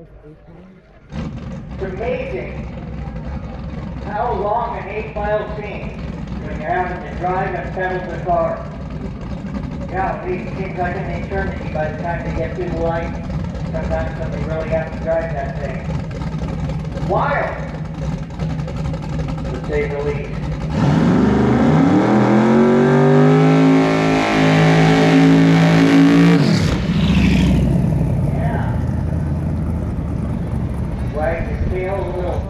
It's amazing how long an 8-mile seems when you're having to drive and pedal the car. Yeah, it seems like an eternity by the time they get through the light. Sometimes when they really have to drive that thing. Wild, to say the least. A little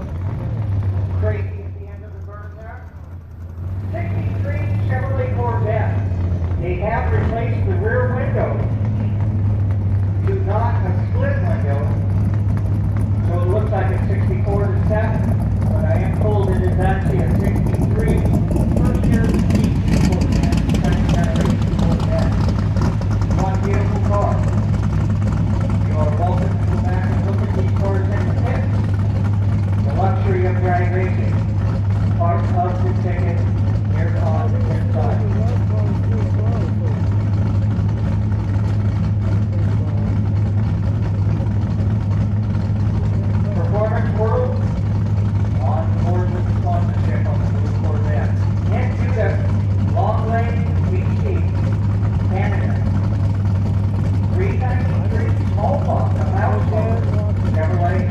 crazy at the end of the burn there. 63 Chevrolet Corvette. They have replaced the rear window to not a split window, so it looks like a 64 to 7, but I am told it is actually a 63 first year Corvette, second generation Corvette. One beautiful car. You are welcome to go back and look at these cars in the pit. The luxury of drag racing. Part of the ticket here on the inside. Performance World on board with the sponsorship on the blue Corvette. Can't do that. Long lane, BC, Canada. 393 small box, a mouse boat, Chevrolet.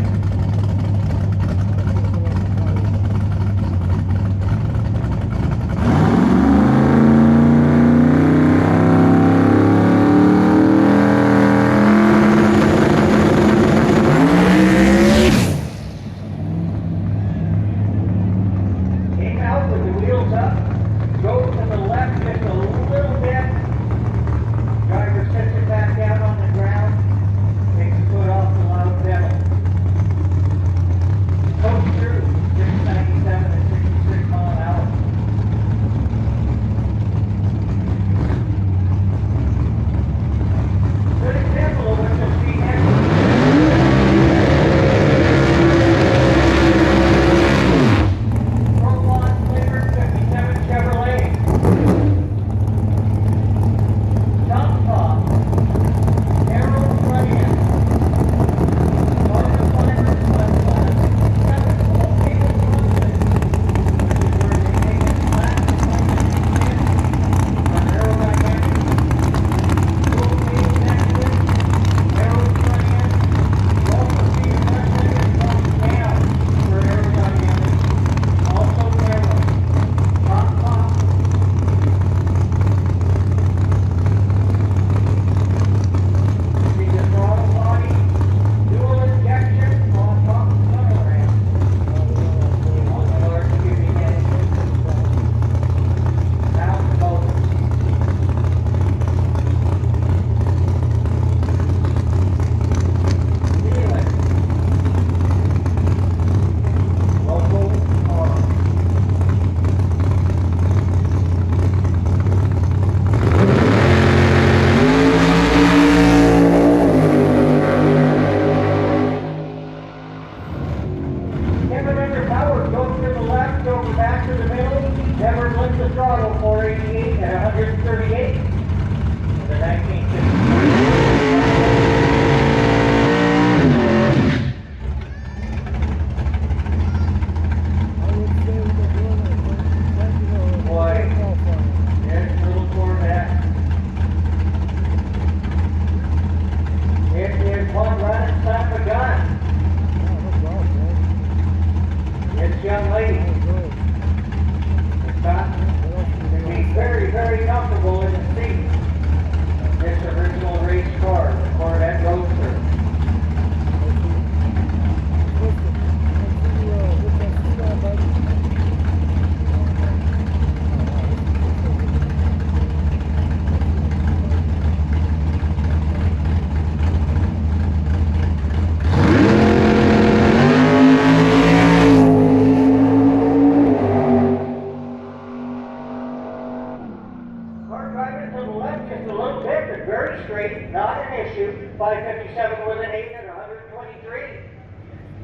straight, not an issue. 557 with an 8 and 123.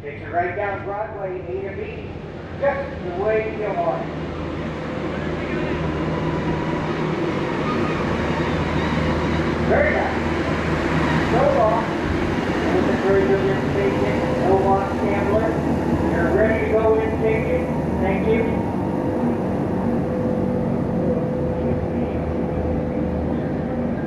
Takes it right down Broadway, A to B, just the way you want it. Very nice. So long. very good intaking, no loss gambling. You're ready to go intaking. Thank you.